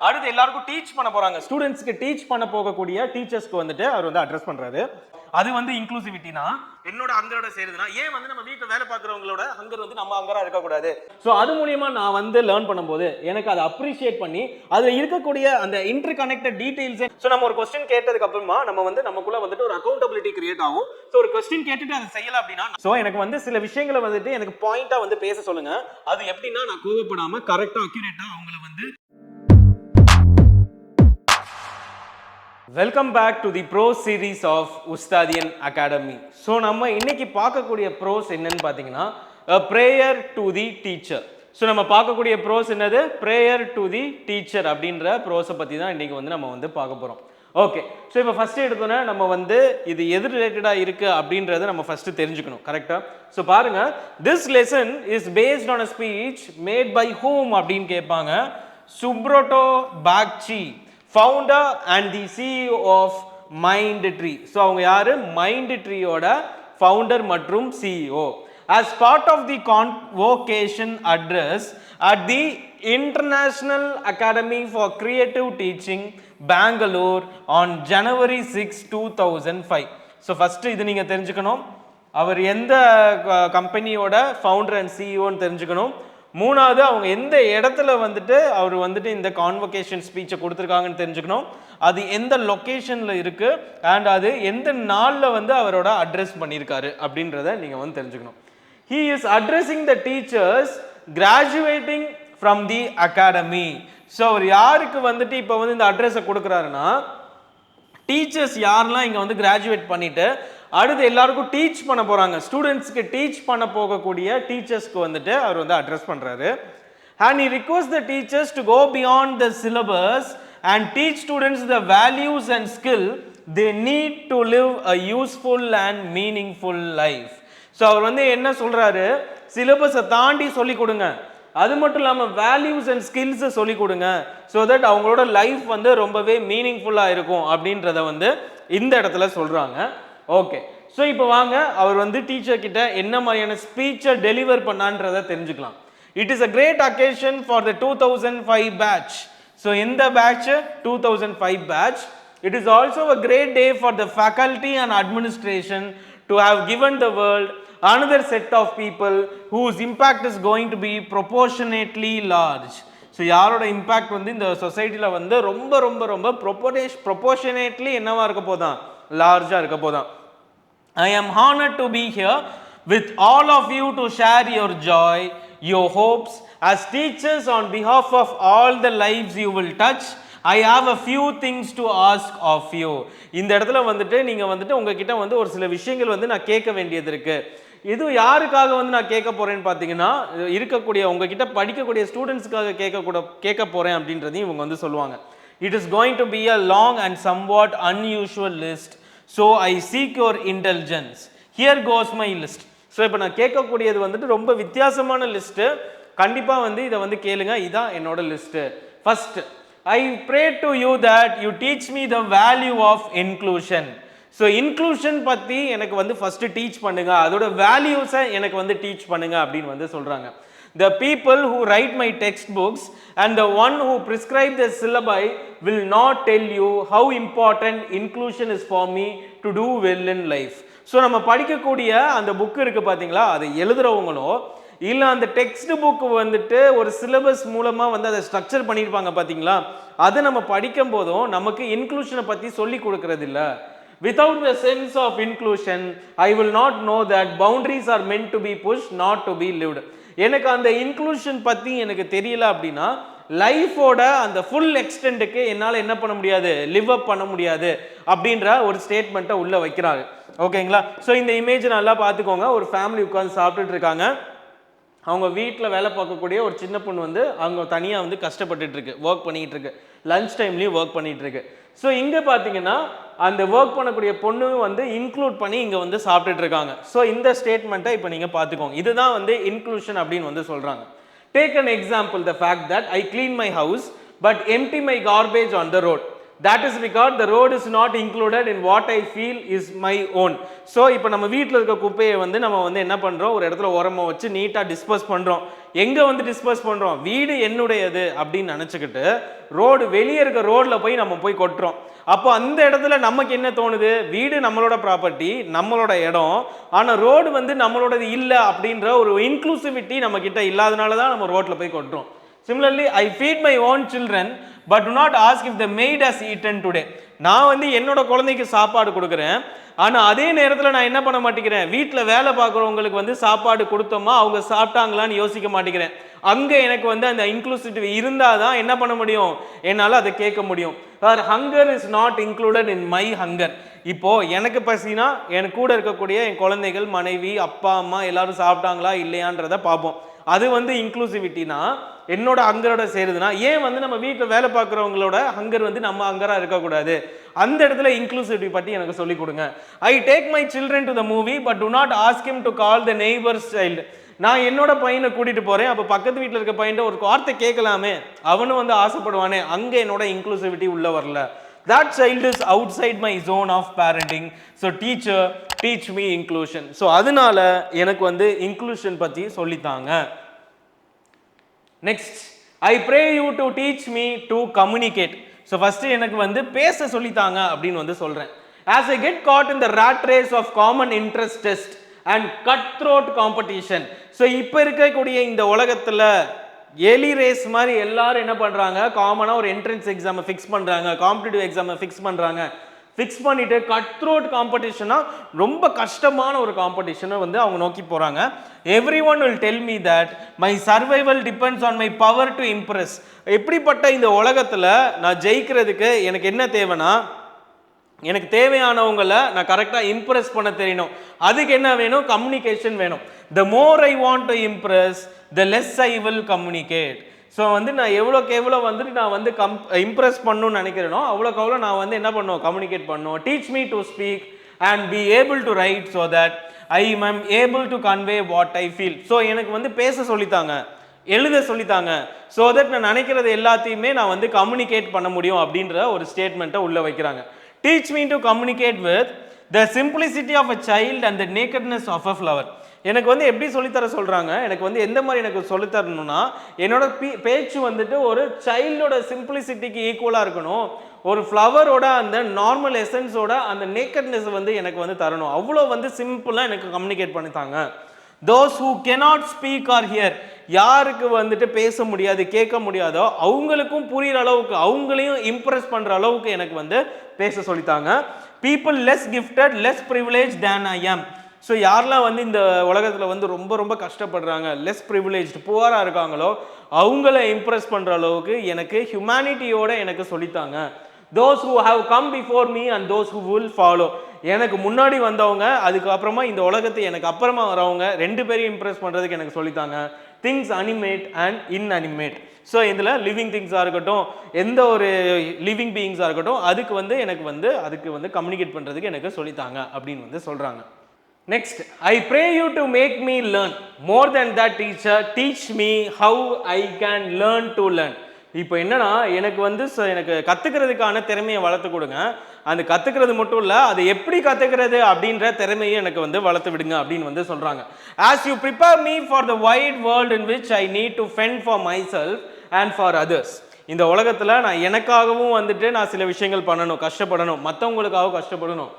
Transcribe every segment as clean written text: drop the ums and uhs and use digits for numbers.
அடுத்து எல்லாருக்கும் டீச் பண்ண போறாங்க, ஸ்டூடெண்ட்ஸ்க்கு டீச் பண்ண போகக்கூடிய டீச்சர்ஸ்க்கு வந்துட்டு அவர் வந்து அட்ரஸ் பண்றாரு. அது வந்து இன்க்ளூசிவிட்டி தான். என்னோட ஹங்கரோட சேருதுன்னா ஏன் வந்து நம்ம வீட்டில் வேலை பார்க்குறவங்களோட ஹங்கர் வந்து நம்ம ஹங்கரா இருக்கக்கூடாது? ஸோ அது மூலியமா நான் வந்து லேர்ன் பண்ணும்போது எனக்கு அதை அப்ரிஷியேட் பண்ணி அதில் இருக்கக்கூடிய அந்த இன்டர் கனெக்டட் டீடைல்ஸ். ஸோ நம்ம ஒரு கொஸ்டின் கேட்டதுக்கு அப்புறமா நம்ம வந்து நமக்குள்ள வந்துட்டு ஒரு அக்கௌண்டபிலிட்டி கிரியேட் ஆகும். ஸோ ஒரு கொஸ்டின் கேட்டுட்டு அதை செய்யல அப்படின்னா ஸோ எனக்கு வந்து சில விஷயங்களை வந்துட்டு எனக்கு பாயிண்டா வந்து பேச சொல்லுங்க. அது எப்படின்னா நான் கோவப்படாம கரெக்டா அக்யூரேட்டா அவங்கள வந்து. Welcome back to the prose series of Ustadian academy. So நம்ம இன்னைக்கு பார்க்கக்கூடிய ப்ரோஸ் என்னன்னு பார்த்தீங்கன்னா prayer to the teacher. So நம்ம பார்க்கக்கூடிய ப்ரோஸ் என்னது? ப்ரேயர் டு தி டீச்சர் அப்படின்ற ப்ரோஸை பற்றி தான் இன்னைக்கு வந்து நம்ம வந்து பார்க்க போகிறோம். ஓகே, ஸோ இப்போ ஃபர்ஸ்ட் எடுத்தோன்னே நம்ம வந்து இது எது ரிலேட்டடாக இருக்குது அப்படின்றத நம்ம ஃபர்ஸ்ட் தெரிஞ்சுக்கணும், கரெக்டாக? ஸோ பாருங்க, this lesson is based on a speech made by whom அப்படின்னு கேட்பாங்க. Subroto Bagchi, founder and the CEO of Mindtree. So அவங்க யாரு? Mindtreeயோட ஃபவுண்டர் மற்றும் CEO. As part of the convocation address at the International Academy for Creative Teaching, Bangalore on January 6, 2005. So first இது நீங்க தெரிஞ்சுக்கணும், அவர் எந்த கம்பெனியோட ஃபவுண்டர் அண்ட் சிஇஓன்னு தெரிஞ்சுக்கணும். மூணாவது, அவங்க எந்த இடத்துல வந்துட்டு அவர் வந்துட்டு இந்த கான்வொகேஷன் ஸ்பீச்சை கொடுத்துருக்காங்கன்னு தெரிஞ்சுக்கணும். அது எந்த லொக்கேஷனில் இருக்குது அண்ட் அது எந்த நாளில் வந்து அவரோட அட்ரஸ் பண்ணியிருக்காரு அப்படின்றத நீங்கள் வந்து தெரிஞ்சுக்கணும். He is addressing the teachers graduating from the academy. So அவர் யாருக்கு வந்துட்டு இப்போ வந்து இந்த அட்ரஸை கொடுக்குறாருன்னா, டீச்சர்ஸ் யாரெல்லாம் இங்கே வந்து கிராஜுவேட் பண்ணிட்டு அடுத்து எல்லாருக்கும் டீச் பண்ண போறாங்க, ஸ்டூடெண்ட்ஸ்க்கு டீச் பண்ண போகக்கூடிய டீச்சர்ஸ்க்கு வந்துட்டு அவர் வந்து அட்ரஸ் பண்றாரு. And he requests the teachers to go beyond the syllabus and teach students the values and skill they need to live a useful and meaningful life. So அவர் வந்து என்ன சொல்றாரு? சிலபஸை தாண்டி சொல்லி கொடுங்க, அது மட்டும் இல்லாமல் வேல்யூஸ் அண்ட் ஸ்கில்ஸை சொல்லி கொடுங்க, ஸோ தட் அவங்களோட லைஃப் வந்து ரொம்பவே மீனிங்ஃபுல்லாக இருக்கும் அப்படின்றத வந்து இந்த இடத்துல சொல்றாங்க. ஓகே, ஸோ இப்போ வாங்க அவர் வந்து டீச்சர் கிட்ட என்ன மாதிரியான ஸ்பீச்சை டெலிவர் பண்ணான்றதை தெரிஞ்சுக்கலாம். It is a great occasion for the 2005 batch. So இந்த batch 2005 batch. It is also a great day for the faculty and administration to have given the world another set of people whose impact is going to be proportionately large. So யாரோட impact வந்து இந்த சொசைட்டியில் வந்து ரொம்ப ரொம்ப ரொம்ப ப்ரொபோர்ஷனேட்லி என்னவா இருக்க போதான்? லார்ஜாக இருக்க போதான். I am honored to be here with all of you to share your joy, your hopes as teachers on behalf of all the lives you will touch. I have a few things to ask of you. இந்த இடத்துல வந்துட்டு நீங்க வந்துட்டு உங்ககிட்ட வந்து ஒரு சில விஷயங்கள் வந்து நான் கேட்க வேண்டியது இருக்கு. இது யாருக்காக வந்து நான் கேட்க போறேன்னு பார்த்தீங்கன்னா, இருக்கக்கூடிய உங்ககிட்ட படிக்கக்கூடிய ஸ்டூடெண்ட்ஸ்க்காக கேட்க போறேன் அப்படின்றதையும் இவங்க வந்து சொல்லுவாங்க. It is going to be a long and somewhat unusual list. So I seek your indulgence. Here goes my list. So இப்போ நான் கேட்கக்கூடியது வந்துட்டு ரொம்ப வித்தியாசமான லிஸ்ட்டு. கண்டிப்பாக வந்து இதை வந்து கேளுங்க. இதான் என்னோட list. First, I pray to you that you teach me the value of inclusion. So inclusion பற்றி எனக்கு வந்து ஃபர்ஸ்ட் டீச் பண்ணுங்க, அதோட வேல்யூஸை எனக்கு வந்து டீச் பண்ணுங்க அப்படின்னு வந்து சொல்கிறாங்க. The people who write my textbooks and the one who prescribe the syllabi will not tell you how important inclusion is for me to do well in life. So நம்ம படிக்கக்கூடிய அந்த புக்கு இருக்குது பார்த்தீங்களா, அதை எழுதுறவங்களோ இல்லை அந்த டெக்ஸ்ட் புக்கு வந்துட்டு ஒரு சிலபஸ் மூலமாக வந்து அதை ஸ்ட்ரக்சர் பண்ணியிருப்பாங்க பார்த்தீங்களா, அதை நம்ம படிக்கும் போதும் நமக்கு இன்க்ளூஷனை பற்றி சொல்லி கொடுக்கறது இல்லை. Without the sense of inclusion, I will not know that boundaries are meant to be pushed, not to be lived. எனக்கு அந்த இன்க்ளூஷன் பற்றி எனக்கு தெரியல அப்படின்னா லைஃபோட அந்த ஃபுல் எக்ஸ்டெண்டுக்கு என்னால் என்ன பண்ண முடியாது? லிவ் அப் பண்ண முடியாது அப்படின்ற ஒரு ஸ்டேட்மெண்ட்டை உள்ளே வைக்கிறாங்க. ஓகேங்களா? ஸோ இந்த இமேஜ் நல்லா பார்த்துக்கோங்க. ஒரு ஃபேமிலி உட்காந்து சாப்பிட்டுட்டு இருக்காங்க. அவங்க வீட்டில் வேலை பார்க்கக்கூடிய ஒரு சின்ன பொண்ணு வந்து அவங்க தனியாக வந்து கஷ்டப்பட்டுட்டு இருக்கு, ஒர்க் பண்ணிகிட்டு இருக்கு, லஞ்ச் டைம்லேயும் ஒர்க் பண்ணிகிட்டு இருக்கு. ஸோ இங்கே பார்த்தீங்கன்னா அந்த ஒர்க் பண்ணக்கூடிய பொண்ணு வந்து இன்க்ளூட் பண்ணி இங்கே வந்து சாப்பிட்டுட்டு இருக்காங்க. ஸோ இந்த ஸ்டேட்மெண்ட்டை இப்போ நீங்கள் பார்த்துக்கோங்க. இதுதான் வந்து இன்க்ளூஷன் அப்படின்னு வந்து சொல்கிறாங்க. Take an example, the fact that I clean my house but empty my garbage on the road. That is because the road is not included in what I feel is my own. So இப்போ நம்ம வீட்டில் இருக்க குப்பையை வந்து நம்ம வந்து என்ன பண்ணுறோம்? ஒரு இடத்துல உரமாக வச்சு நீட்டாக டிஸ்போஸ் பண்ணுறோம். எங்கே வந்து டிஸ்போஸ் பண்ணுறோம்? வீடு என்னுடையது அப்படின்னு நினச்சிக்கிட்டு ரோடு வெளியே இருக்க ரோட்ல போய் நம்ம போய் கொட்டுறோம். அப்போ அந்த இடத்துல நமக்கு என்ன தோணுது, வீடு நம்மளோட ப்ராப்பர்ட்டி, நம்மளோட இடம், ஆனா ரோடு வந்து நம்மளோடது இல்லை அப்படின்ற ஒரு இன்க்ளூசிவிட்டி நம்ம கிட்ட இல்லாதனால தான் நம்ம ரோட்ல போய் கொட்டுறோம். Similarly, I feed my own children, but do not ask if the maid has eaten today. நான் வந்து என்னோட குழந்தைக்கு சாப்பாடு கொடுக்குறேன், ஆனா அதே நேரத்தில் நான் என்ன பண்ண மாட்டேங்கிறேன், வீட்டில் வேலை பார்க்குறவங்களுக்கு வந்து சாப்பாடு கொடுத்தோமா அவங்க சாப்பிட்டாங்களான்னு யோசிக்க மாட்டேங்கிறேன். அங்கே எனக்கு வந்து அந்த இன்க்ளூசிவிட்டி இருந்தால் தான் என்ன பண்ண முடியும், என்னால் அதை கேட்க முடியும். Hunger is not included in my hunger. இப்போ எனக்கு பசினா எனக்கு கூட இருக்கக்கூடிய என் குழந்தைகள், மனைவி, அப்பா, அம்மா எல்லாரும் சாப்பிட்டாங்களா இல்லையான்றதை பார்ப்போம். அது வந்து இன்க்ளூசிவிட்டினா என்னோட ஹங்கரோட சேருதுன்னா, ஏன் வந்து நம்ம வீட்டில் வேலை பார்க்குறவங்களோட ஹங்கர் வந்து நம்ம ஹங்கரா இருக்கக்கூடாது? அந்த இடத்துல இன்க்ளூசிவிட்டி பற்றி எனக்கு சொல்லிக் கொடுங்க. I take my children to the movie but to not ask him to call the neighbours child. நான் என்னோட பையனை கூட்டிட்டு போறேன், அப்போ பக்கத்து வீட்டில் இருக்க பையன் ஒரு வார்த்தை கேட்கலாமே, அவனும் வந்து ஆசைப்படுவானே, அங்கே என்னோட இன்க்ளூசிவிட்டி உள்ள வரல. That child is outside my zone of parenting. So teacher, teach me inclusion. So அதனால எனக்கு வந்து inclusion பத்தி சொல்லித்தாங்க. Next, I pray you to teach me to communicate. So first எனக்கு வந்து பேச சொல்லித்தாங்க அப்படின்னு வந்து சொல்றேன். As I get caught in the rat race of common interest test and cutthroat competition. So இப்போ இருக்கக்கூடிய இந்த உலகத்துல எலி ரேஸ் மாதிரி எல்லாரும் என்ன பண்றாங்க, காமனா ஒரு என்ட்ரன்ஸ் எக்ஸாமை ஃபிக்ஸ் பண்றாங்க, காம்படிட்டிவ் எக்ஸாமை ஃபிக்ஸ் பண்றாங்க. ஃபிக்ஸ் பண்ணிட்டு கட் த்ரோட் காம்படிஷனா ரொம்ப கஷ்டமான ஒரு காம்படிஷனை வந்து அவங்க நோக்கி போறாங்க. Every one will tell me that my survival depends on my power to Impress. எப்படிப்பட்ட இந்த உலகத்துல நான் ஜெயிக்கிறதுக்கு எனக்கு என்ன தேவைன்னா, எனக்கு தேவையானவங்களை நான் கரெக்டாக இம்ப்ரெஸ் பண்ண தெரியணும். அதுக்கு என்ன வேணும், கம்யூனிகேஷன் வேணும். The more I want to impress the less I will communicate. So வந்து நான் எவ்வளோக்கு எவ்வளோ வந்துட்டு நான் வந்து இம்ப்ரெஸ் பண்ணணும்னு நினைக்கிறேனோ அவ்வளோக்கு அவ்வளோ நான் வந்து என்ன பண்ணுவோம், கம்யூனிகேட் பண்ணுவோம். Teach me to speak and be able to right so that I am able to convey what I feel. So எனக்கு வந்து பேச சொல்லித்தாங்க, எழுத சொல்லித்தாங்க, ஸோ தட் நான் நினைக்கிறது எல்லாத்தையுமே நான் வந்து கம்யூனிகேட் பண்ண முடியும் அப்படின்ற ஒரு ஸ்டேட்மெண்ட்டை உள்ளே வைக்கிறாங்க. Teach me to communicate with the simplicity of a child and the nakedness of a flower. எனக்கு வந்து எப்படி சொல்லித்தர சொல்றாங்க, எனக்கு வந்து எந்த மாதிரி எனக்கு சொல்லித்தரணும்னா, என்னோட பேச்சு வந்துட்டு ஒரு சைல்டோட சிம்பிளிசிட்டிக்கு ஈக்குவலாக இருக்கணும், ஒரு ஃப்ளவரோட அந்த நார்மல் எசன்ஸோட அந்த நேக்கட்னஸ் வந்து எனக்கு வந்து தரணும். அவ்வளோ வந்து சிம்பிளாக எனக்கு communicate பண்ணித்தாங்க. Those who cannot speak are here. யாருக்கு வந்துட்டு பேச முடியாது, கேட்க முடியாதோ அவங்களுக்கும் புரியுற அளவுக்கு, அவங்களையும் இம்ப்ரெஸ் பண்ற அளவுக்கு எனக்கு வந்து பேச சொல்லித்தாங்க. People less gifted, less privileged than I am. So யாரெல்லாம் வந்து இந்த உலகத்தில் வந்து ரொம்ப ரொம்ப கஷ்டப்படுறாங்க, லெஸ் ப்ரிவிலேஜ்டு, புவராக இருக்காங்களோ அவங்கள இம்ப்ரெஸ் பண்ணுற அளவுக்கு எனக்கு ஹியூமனிட்டியோட எனக்கு சொல்லித்தாங்க. Those who have come before me and those who will follow. எனக்கு முன்னாடி வந்தவங்க, அதுக்கப்புறமா இந்த உலகத்தை எனக்கு அப்புறமா வரவங்க, ரெண்டு பேரையும் இம்ப்ரெஸ் பண்ணுறதுக்கு எனக்கு சொல்லித்தாங்க. Things animate and inanimate. So இதில் லிவிங் திங்ஸாக இருக்கட்டும், எந்த ஒரு லிவிங் பீயிங்ஸாக இருக்கட்டும், அதுக்கு வந்து எனக்கு வந்து அதுக்கு வந்து கம்யூனிகேட் பண்ணுறதுக்கு எனக்கு சொல்லித்தாங்க அப்படின்னு வந்து சொல்கிறாங்க. Next, I pray you to make me learn. More than that, teacher, teach me how I can learn to learn. இப்போ என்னன்னா, எனக்கு வந்து எனக்கு கற்றுக்கிறதுக்கான திறமையை வளர்த்து கொடுங்க. அந்த கற்றுக்கிறது மட்டும் இல்லை, அது எப்படி கற்றுக்கிறது அப்படின்ற திறமையை எனக்கு வந்து வளர்த்து விடுங்க அப்படின்னு வந்து சொல்கிறாங்க. As you prepare me for the wide world in which I need to fend for myself and for others. இந்த உலகத்தில் நான் எனக்காகவும் வந்துட்டு நான் சில விஷயங்கள் பண்ணணும், கஷ்டப்படணும், மற்றவங்களுக்காகவும் கஷ்டப்படணும்.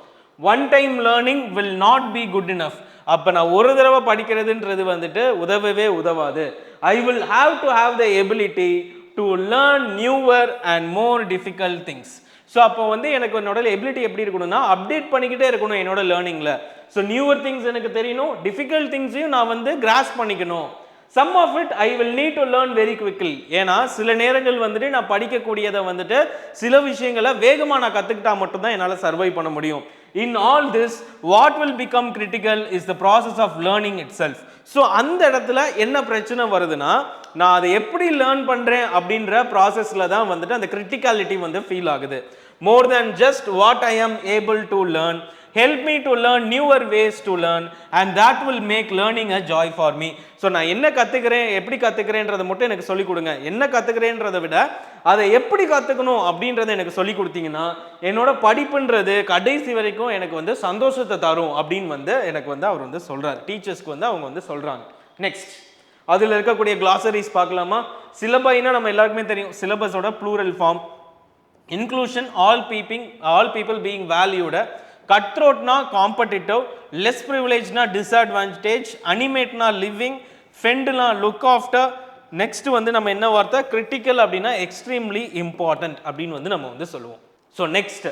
One time learning will not be good enough. அப்போ நான் ஒரு தடவை படிக்கிறதுன்றது வந்துட்டு உதவவே உதவாது. I will have to have the ability to learn newer and more difficult things. So அப்போ வந்து எனக்கு என்னோட எபிலிட்டி எப்படி இருக்கணும்னா, அப்டேட் பண்ணிக்கிட்டே இருக்கணும் என்னோட லேர்னிங்கில். ஸோ நியூவர் திங்ஸ் எனக்கு தெரியணும், டிஃபிகல்ட் திங்ஸையும் நான் வந்து கிராஸ் பண்ணிக்கணும். Some of it I will need to learn very quickly. ஏன்னா சில நேரங்கள் வந்துட்டு நான் படிக்கக்கூடியதை வந்துட்டு சில விஷயங்களை வேகமாக நான் கற்றுக்கிட்டா மட்டும்தான் என்னால் சர்வை பண்ண முடியும். In all this, what will become critical is the process of learning itself. So அந்த இடத்துல என்ன பிரச்சனை வருதுன்னா, நான் அதை எப்படி லேர்ன் பண்ணுறேன் அப்படின்ற ப்ராசஸில் தான் வந்துட்டு அந்த கிரிட்டிகாலிட்டி வந்து ஃபீல் ஆகுது. More than just what I am able to learn, help me to learn newer ways to learn and that will make learning a joy for me. So நான் என்ன கற்றுக்கிறேன், எப்படி கற்றுக்கிறேன்றதை மட்டும் எனக்கு சொல்லிக் கொடுங்க. என்ன கற்றுக்கிறேன்றதை விட அதை எப்படி கற்றுக்கணும் அப்படின்றத எனக்கு சொல்லிக் கொடுத்தீங்கன்னா என்னோட படிப்புன்றது கடைசி வரைக்கும் எனக்கு வந்து சந்தோஷத்தை தரும் அப்படின்னு வந்து எனக்கு வந்து அவர் வந்து சொல்கிறார். டீச்சர்ஸ்க்கு வந்து அவங்க வந்து சொல்கிறாங்க. நெக்ஸ்ட், அதில் இருக்கக்கூடிய கிளாசரிஸ் பார்க்கலாமா? சிலபைனா நம்ம எல்லாருக்குமே தெரியும், சிலபஸோட plural form. Inclusion, all people being valued. கட்த்ரோட்னா காம்படிட்டிவ், லெஸ் ப்ரிவிலேஜ்னா டிஸ்அட்வான்டேஜ், அனிமேட்னா லிவிங், ஃபெண்ட்னா லுக் ஆஃப்டர். நெக்ஸ்ட் வந்து நம்ம என்ன வார்த்தை, கிரிட்டிக்கல் அப்படின்னா எக்ஸ்ட்ரீம்லி இம்பார்ட்டன்ட் அப்படின்னு வந்து நம்ம வந்து சொல்லுவோம். So next,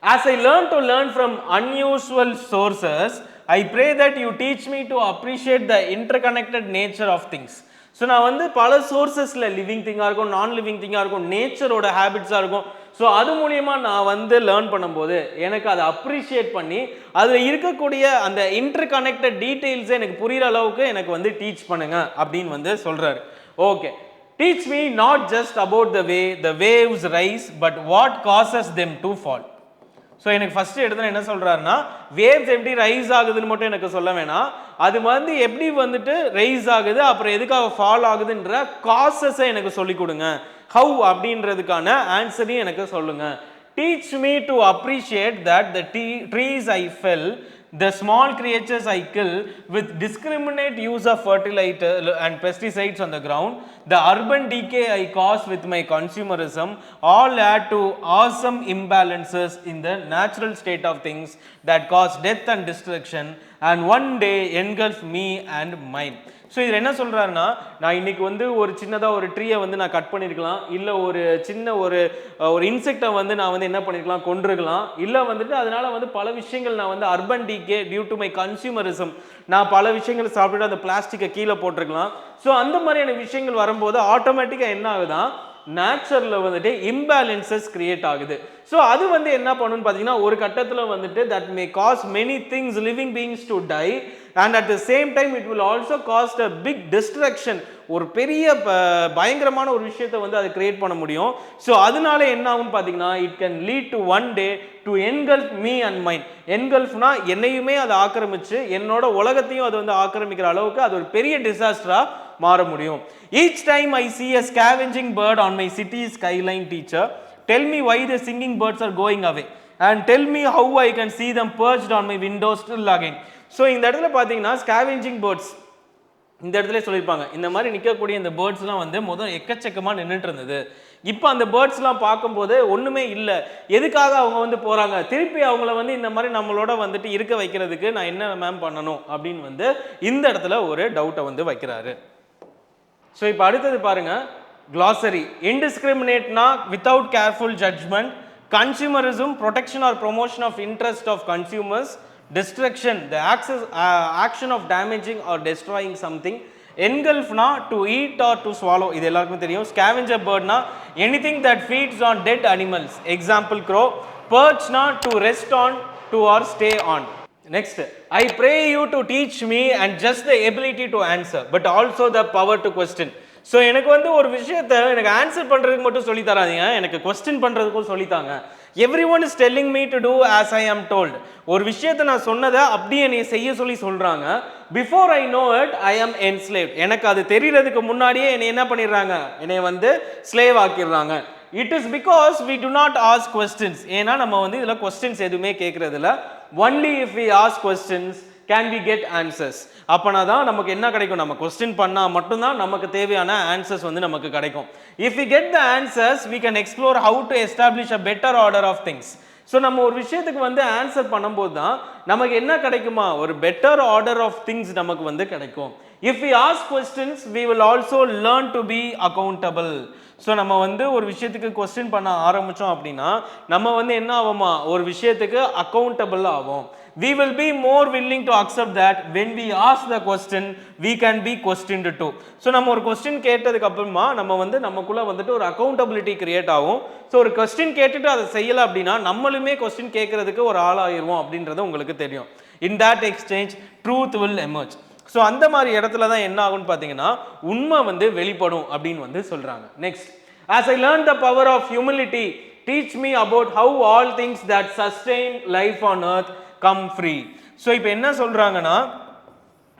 as I learn from unusual sources, I pray that you teach me to appreciate the interconnected nature of things. So நான் வந்து பல சோர்சஸில் லிவிங் திங்காக இருக்கும், நான் லிவிங் திங்காக இருக்கும், நேச்சரோட ஹேபிட்ஸாக இருக்கும். ஸோ அது மூலியமாக நான் வந்து லேர்ன் பண்ணும்போது எனக்கு அதை அப்ரிஷியேட் பண்ணி அதில் இருக்கக்கூடிய அந்த இன்டர் கனெக்டட் டீட்டெயில்ஸை எனக்கு புரிகிற அளவுக்கு எனக்கு வந்து டீச் பண்ணுங்க அப்படின்னு வந்து சொல்கிறாரு. Okay, teach me not just about the way the waves rise, but what causes them to fall. So எனக்கு ஃபர்ஸ்ட் எடுத்து என்ன சொல்றாருன்னா, வேவ்ஸ் எப்படி ரைஸ் ஆகுதுன்னு மட்டும் எனக்கு சொல்ல வேணாம், அது வந்து எப்படி வந்துட்டு ரைஸ் ஆகுது, அப்புறம் எதுக்காக ஃபால் ஆகுதுன்ற காசஸை எனக்கு சொல்லிக் கொடுங்க. ஹவு அப்படின்றதுக்கான ஆன்சரையும் எனக்கு சொல்லுங்க. Teach me to appreciate that the trees I fell, the small creatures I kill with discriminate use of fertilizer and pesticides on the ground, the urban decay I cause with my consumerism, all add to awesome imbalances in the natural state of things that cause death and destruction and one day engulf me and mine. So இதில் என்ன சொல்கிறாருன்னா, நான் இன்னைக்கு வந்து ஒரு சின்னதாக ஒரு ட்ரீயை வந்து நான் கட் பண்ணியிருக்கலாம், இல்லை ஒரு சின்ன ஒரு இன்செக்டை வந்து நான் வந்து என்ன பண்ணியிருக்கலாம், கொண்டிருக்கலாம், இல்லை வந்துட்டு அதனால வந்து பல விஷயங்கள் நான் வந்து urban decay due to my consumerism, நான் பல விஷயங்கள் சாப்பிட்டுட்டு அந்த பிளாஸ்டிக்கை கீழே போட்டிருக்கலாம். ஸோ அந்த மாதிரியான விஷயங்கள் வரும்போது ஆட்டோமேட்டிக்காக என்ன ஆகுதான், நேச்சரில் வந்துட்டு இம்பேலன்சஸ் கிரியேட் ஆகுது. ஸோ அது வந்து என்ன பண்ணுன்னு பார்த்தீங்கன்னா, ஒரு கட்டத்தில் வந்துட்டு that may cause many things living beings to die and at the same time it will also caused a big destruction. ஒரு பெரிய பயங்கரமான ஒரு விஷயத்தை வந்து அதை கிரியேட் பண்ண முடியும். ஸோ அதனால என்ன ஆகும்னு பார்த்தீங்கன்னா, it can lead to one day to engulf me and mind. என்கல்ஃப்னா என்னையுமே அதை ஆக்கிரமிச்சு என்னோட உலகத்தையும் அது வந்து ஆக்கிரமிக்கிற அளவுக்கு அது ஒரு பெரிய டிசாஸ்டரா மாற முடியும். Each time I see a scavenging bird on my city skyline, teacher, tell me why the singing birds are going away and tell me how I can see them perched on my window still again. So இந்த இடத்துல பார்த்தீங்கன்னா scavenging birds இந்த இடத்துல சொல்லியிருப்பாங்க, இந்த மாதிரி நிற்கக்கூடிய இந்த பேர்ட்ஸ்லாம் வந்து முதல் எக்கச்சக்கமாக நின்றுட்டு இருந்தது, இப்போ அந்த பேர்ட்ஸ்லாம் பார்க்கும்போது ஒன்றுமே இல்லை, எதுக்காக அவங்க வந்து போகிறாங்க, திருப்பி அவங்கள வந்து இந்த மாதிரி நம்மளோட வந்துட்டு இருக்க வைக்கிறதுக்கு நான் என்ன மேம் பண்ணணும் அப்படின்னு வந்து இந்த இடத்துல ஒரு டவுட்டை வந்து வைக்கிறாரு. ஸோ இப்போ அடுத்தது பாருங்க, glossary. Indiscriminateனா without careful judgment, consumerism, protection or promotion of interest of consumers, destruction, the action of damaging or destroying something, engulfna to eat or to swallow, இது எல்லாருக்கும் தெரியும். Scavenger birdனா anything that feeds on dead animals, example crow. Perchna to rest on, to or stay on. Next, I pray you to teach me and just the ability to answer but also the power to question. So எனக்கு வந்து ஒரு விஷயத்தை எனக்கு answer பண்ணுறதுக்கு மட்டும் சொல்லி தராதீங்க, எனக்கு question பண்ணுறதுக்கும் சொல்லித்தாங்க. Every one is telling me to do as I am told. ஒரு விஷயத்தை நான் சொன்னதை அப்படியே என்னை செய்ய சொல்லி சொல்கிறாங்க. Before I know it I ஆம் என்ஸ்லேவ். எனக்கு அது தெரியறதுக்கு முன்னாடியே என்னை என்ன பண்ணிடுறாங்க, என்னை வந்து ஸ்லேவ் ஆக்கிடுறாங்க. It is because we do not ask questions. ஏன்னா நம்ம வந்து இதில் கொஸ்டின்ஸ் எதுவுமே கேட்கறது இல்லை. Only if we ask questions can we get answers. அப்போனா தான் நமக்கு என்ன கிடைக்கும், நம்ம கொஸ்டின் பண்ணால் மட்டும்தான் நமக்கு தேவையான ஆன்சர்ஸ் வந்து நமக்கு கிடைக்கும். If we get the answers we can explore how to establish a better order of things. So நம்ம ஒரு விஷயத்துக்கு வந்து ஆன்சர் பண்ணும்போது தான் நமக்கு என்ன கிடைக்குமா, ஒரு பெட்டர் ஆர்டர் ஆஃப் திங்ஸ் நமக்கு வந்து கிடைக்கும். If we ask questions we will also learn to be accountable. So நம்ம வந்து ஒரு விஷயத்துக்கு கொஸ்டின் பண்ண ஆரம்பித்தோம் அப்படின்னா நம்ம வந்து என்ன ஆகுமா, ஒரு விஷயத்துக்கு அக்கௌண்டபிள் ஆகும். We will be more willing to accept that when we ask the question we can be questioned too. So நம்ம ஒரு கொஸ்டின் கேட்டதுக்கு அப்புறமா நம்ம வந்து நமக்குள்ள வந்துட்டு ஒரு அக்கௌண்டபிலிட்டி கிரியேட் ஆகும். ஸோ ஒரு கொஸ்டின் கேட்டுட்டு அதை செய்யலை அப்படின்னா நம்மளுமே கொஸ்டின் கேட்கறதுக்கு ஒரு ஆளாயிருவோம் அப்படின்றது உங்களுக்கு தெரியும். In that exchange truth will emerge. So அந்த மாதிரி இடத்துல தான் என்ன ஆகும்னு பார்த்தீங்கன்னா உண்மை வந்து வெளிப்படும் அப்படின்னு வந்து சொல்றாங்க. Next, as I learned the power of humility, teach me about how all things that sustain life on earth come free. So இப்போ என்ன சொல்றாங்கன்னா,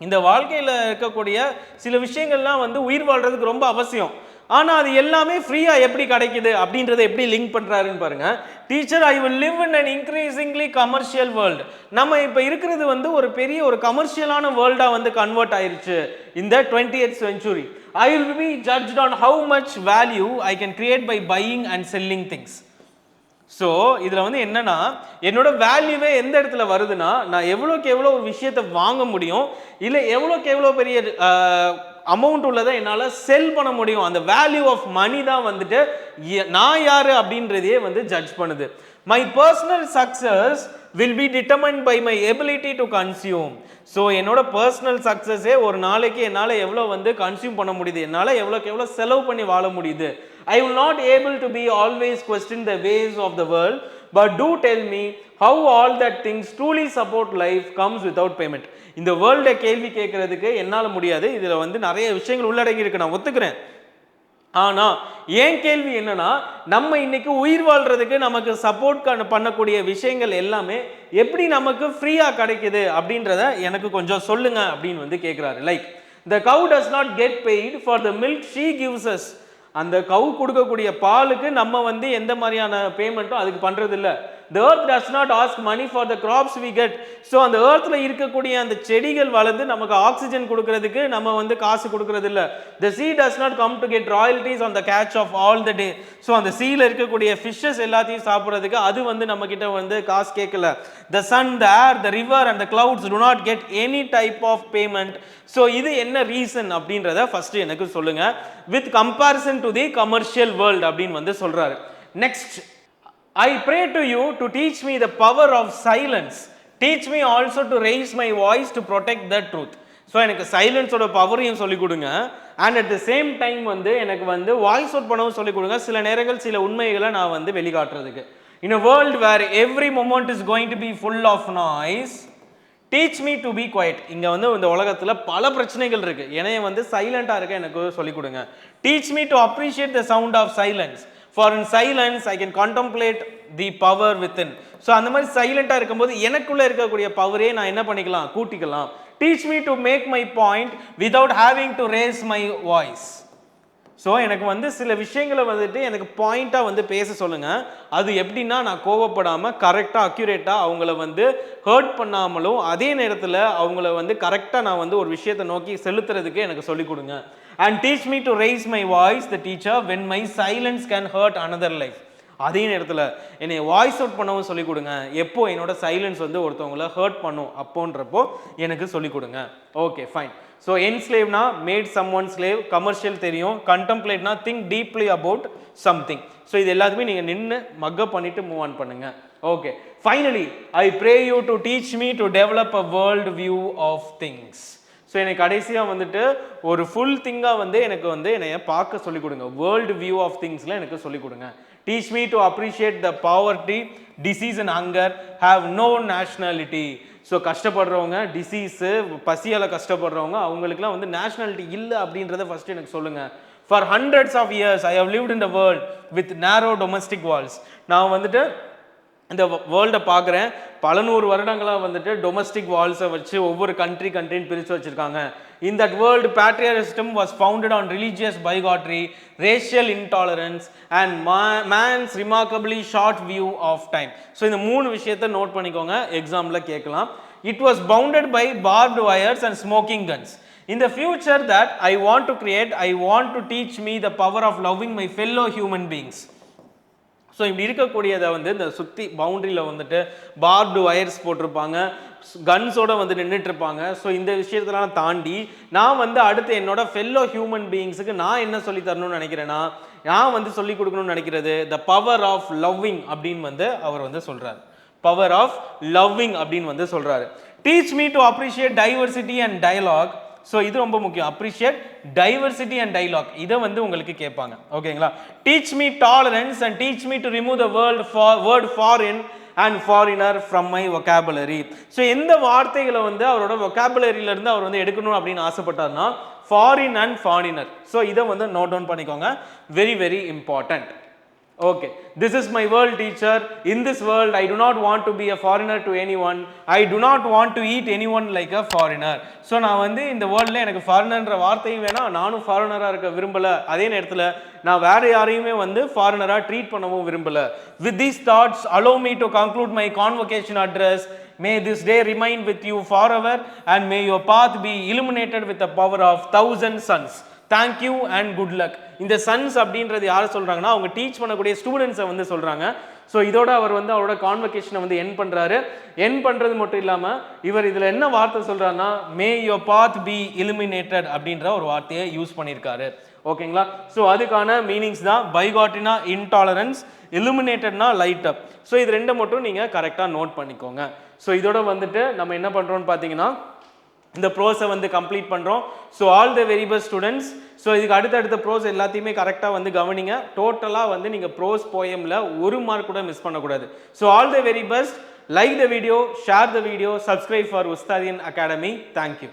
இந்த வாழ்க்கையில் இருக்கக்கூடிய சில விஷயங்கள்லாம் வந்து உயிர் வாழ்றதுக்கு ரொம்ப அவசியம். ஆனா அது எல்லாமே ஃப்ரீயா எப்படி கிடைக்குது அப்படின்றத எப்படி லிங்க் பண்றாருன்னு பாருங்க. Teacher, I will live in an increasingly commercial world. நம்ம இப்ப இருக்கிறது வந்து ஒரு பெரிய ஒரு கமர்ஷியலான வேர்ல்டா வந்து கன்வெர்ட் ஆயிருச்சு இந்த 20th century. I will be judged on how much value I can create by buying and selling things. So இதில் வந்து என்னன்னா, என்னோட வேல்யூவே எந்த இடத்துல வருதுன்னா, நான் எவ்வளோக்கு எவ்வளோ ஒரு விஷயத்தை வாங்க முடியும், இல்லை எவ்வளோக்கு எவ்வளோ பெரிய அமௌண்ட் உள்ளதை என்னால் செல் பண்ண முடியும். அந்த வேல்யூ ஆஃப் மணி தான் வந்துட்டு நான் யார் அப்படின்றதையே வந்து ஜட்ஜ் பண்ணுது. My personal success will be determined by my ability to consume. So என்னோட பர்சனல் சக்ஸஸே ஒரு நாளைக்கு என்னால் எவ்வளோ வந்து கன்சியூம் பண்ண முடியுது, என்னால் எவ்வளோக்கு எவ்வளோ செலவு பண்ணி வாழ முடியுது. I will not able to be always question the ways of the world, but do tell me how all that things truly support life comes without payment. இந்த வேர்ல்டை கேள்வி கேட்கறதுக்கு என்னால் முடியாது. இதில் வந்து நிறைய விஷயங்கள் உள்ளடங்கி இருக்கு, நான் ஒத்துக்கிறேன். ஆனா ஏன் கேள்வி என்னன்னா, நம்ம இன்னைக்கு உயிர் வாழ்றதுக்கு நமக்கு சப்போர்ட் பண்ணக்கூடிய விஷயங்கள் எல்லாமே எப்படி நமக்கு ஃப்ரீயா கிடைக்குது அப்படின்றத எனக்கு கொஞ்சம் சொல்லுங்க அப்படின்னு வந்து கேட்கிறாரு. Like, the cow does not get paid for the milk she gives us. அந்த கவு கொடுக்கக்கூடிய பாலுக்கு நம்ம வந்து எந்த மாதிரியான பேமெண்ட்டும் அதுக்கு பண்றது இல்லை. The earth does not ask money for the crops we get. So அந்த earthல இருக்கக்கூடிய அந்த செடிகள் வளர்ந்து நமக்கு ஆக்சிஜன் கொடுக்கறதுக்கு நம்ம வந்து காசு கொடுக்கறது இல்லை. The sea does not come to get royalties on the catch of all the day. So அந்த சீல இருக்கக்கூடிய ஃபிஷ்ஷஸ் எல்லாத்தையும் சாப்பிட்றதுக்கு அது வந்து நம்ம கிட்ட வந்து காசு கேட்கல. The sun, the air, the river and the clouds do not get any type of payment. So இது என்ன ரீசன் அப்படின்றத ஃபர்ஸ்ட் எனக்கு சொல்லுங்க. With comparison to the commercial world அப்படின்னு வந்து சொல்றாரு. Next, I pray to you to teach me the power of silence. Teach me also to raise my voice to protect the truth. So எனக்கு சைலன்ஸோட பவரையும் சொல்லிக் கொடுங்க, and at the same time வந்து எனக்கு வந்து voice out பண்ணவும் சொல்லிக் கொடுங்க. சில நேரங்கள் சில உண்மைகளை நான் வந்து வெளிக்காட்டுறதுக்கு. In a world where every moment is going to be full of noise, teach me to be quiet. இங்க வந்து இந்த உலகத்துல பல பிரச்சனைகள் இருக்கு, என்னைய வந்து சைலண்டா இருக்க எனக்கு சொல்லிக் கொடுங்க. Teach me to appreciate the sound of silence. For in silence I can contemplate the power within. So அந்த மாதிரி சைலண்டா இருக்கும்போது எனக்குள்ள இருக்கக்கூடிய பவரே நான் என்ன பண்ணிக்கலாம், கூட்டிக்கலாம். Teach me to make my point without having to raise my voice. So எனக்கு வந்து சில விஷயங்களை வந்துட்டு எனக்கு பாயிண்டாக வந்து பேச சொல்லுங்க. அது எப்படின்னா, நான் கோவப்படாமல் கரெக்டாக அக்யூரேட்டாக அவங்கள வந்து ஹர்ட் பண்ணாமலும் அதே நேரத்தில் அவங்கள வந்து கரெக்டாக நான் வந்து ஒரு விஷயத்தை நோக்கி செலுத்துறதுக்கு எனக்கு சொல்லிக் கொடுங்க. And teach me to raise my voice, the teacher, when my silence can hurt another life. அதே நேரத்தில் என்னை வாய்ஸ் அவுட் பண்ணவும் சொல்லிக் கொடுங்க. எப்போ என்னோட சைலன்ஸ் வந்து ஒருத்தவங்களை ஹர்ட் பண்ணும் அப்போன்றப்போ எனக்கு சொல்லிக் கொடுங்க. Okay, fine. ஸோ என்ஸ்லேவ்னா made some one slave, commercial தெரியும். கண்டம்ப்ளேட்னா think deeply about something. So இது எல்லாத்துக்குமே நீங்கள் நின்று மக்கப் பண்ணிட்டு மூவ் ஆன் பண்ணுங்க. Okay, finally I pray you to teach me to develop a world view of things. So எனக்கு கடைசியாக வந்துட்டு ஒரு ஃபுல் திங்காக வந்து எனக்கு வந்து என்னைய பார்க்க சொல்லிக் கொடுங்க. வேர்ல்டு வியூ ஆஃப் திங்ஸில் எனக்கு சொல்லிக் கொடுங்க. Teach me to appreciate the poverty, disease and hunger have no nationality. So கஷ்டப்படுறவங்க, டிசீஸு, பசியால் கஷ்டப்படுறவங்க, அவங்களுக்குலாம் வந்து நேஷ்னாலிட்டி இல்லை அப்படின்றத ஃபர்ஸ்ட் எனக்கு சொல்லுங்க. For hundreds of years I have lived in the world with narrow domestic walls. நான் வந்துட்டு இந்த வேர்ல்டை பார்க்குறேன், பல நூறு வருடங்களாக வந்துட்டு டொமஸ்டிக் வால்ஸை வச்சு ஒவ்வொரு கண்ட்ரின்னு பிரித்து வச்சுருக்காங்க. In that world, patriarchism was founded on religious bigotry, racial intolerance and man's remarkably short view of time. So இந்த மூணு விஷயத்தை நோட் பண்ணிக்கோங்க, எக்ஸாமில் கேட்கலாம். It was bounded by barbed wires and smoking guns. In the future that I want to create, I want to teach me the power of loving my fellow human beings. So இப்படி இருக்கக்கூடியதை வந்து இந்த சுற்றி பவுண்ட்ரியில் வந்துட்டு பார்ப்டு wires போட்டிருப்பாங்க, கன்ஸோட வந்து நின்றுட்டு இருப்பாங்க. ஸோ இந்த விஷயத்தெல்லாம் தாண்டி நான் வந்து அடுத்து என்னோட ஃபெல்லோ ஹியூமன் பீயிங்ஸுக்கு நான் என்ன சொல்லி தரணும்னு நினைக்கிறேன்னா, நான் வந்து சொல்லி கொடுக்கணும்னு நினைக்கிறது த பவர் ஆஃப் லவ்விங் அப்படின்னு வந்து அவர் வந்து சொல்கிறார். பவர் ஆஃப் லவ்விங் அப்படின்னு வந்து சொல்கிறாரு. Teach me to appreciate diversity and dialogue. So இது ரொம்ப முக்கியம். அப்ரிஷியேட் டைவர்சிட்டி அண்ட் டைலாக், இதை வந்து உங்களுக்கு கேட்பாங்க. ஓகேங்களா? Teach me tolerance and teach me to remove the word foreign and foreigner from my vocabulary. So எந்த வார்த்தைகளை வந்து அவரோட வொக்காபுலரியிலேருந்து அவர் வந்து எடுக்கணும் அப்படின்னு ஆசைப்பட்டார்னா ஃபாரின் அண்ட் ஃபாரினர். ஸோ இதை வந்து நோட் டவுன் பண்ணிக்கோங்க, very very important. Okay, this is my world, teacher. In this world, I do not want to be a foreigner to anyone. I do not want to eat anyone like a foreigner. So நான் வந்து இந்த வேர்ல்டில் எனக்கு ஃபாரினர்ன்ற வார்த்தையும் வேணாம், நானும் ஃபாரினராக இருக்க விரும்பலை. அதே நேரத்தில் நான் வேற யாரையுமே வந்து ஃபாரினராக ட்ரீட் பண்ணவும் விரும்பலை. With these thoughts, allow me to conclude my convocation address. May this day remain with you forever, and may your path be illuminated with the power of 1,000 suns. Thank you and good luck. இந்த sons அப்படின்றது யாரை சொல்றாங்கன்னா அவங்க teach பண்ணக்கூடிய ஸ்டூடெண்ட்ஸை வந்து சொல்றாங்க. So இதோட அவர் வந்து அவரோட கான்வகேஷனை வந்து என் பண்றாரு. என் பண்றது மட்டும் இல்லாம இவர் இதுல என்ன வார்த்தை சொல்றாருன்னா may your path be illuminated அப்படின்ற ஒரு வார்த்தையை யூஸ் பண்ணியிருக்காரு. ஓகேங்களா? ஸோ அதுக்கான மீனிங்ஸ் தான் பைகாட்டினா இன்டாலரன்ஸ், இலுமினேட்டட்னா லைட் அப். ஸோ இது ரெண்டை மட்டும் நீங்க கரெக்டாக நோட் பண்ணிக்கோங்க. ஸோ இதோட வந்துட்டு நம்ம என்ன பண்றோம்னு பார்த்தீங்கன்னா இந்த ப்ரோஸை வந்து கம்ப்ளீட் பண்ணுறோம். So all the very best students. So இதுக்கு அடுத்தடுத்த ப்ரோஸ் எல்லாத்தையுமே கரெக்டாக வந்து கவனிங்க. டோட்டலாக வந்து நீங்கள் ப்ரோஸ் போயமில் 1 மார்க் கூட மிஸ் பண்ணக்கூடாது. So all the very best. Like the video, share the video, subscribe for Ustadian academy. Thank you.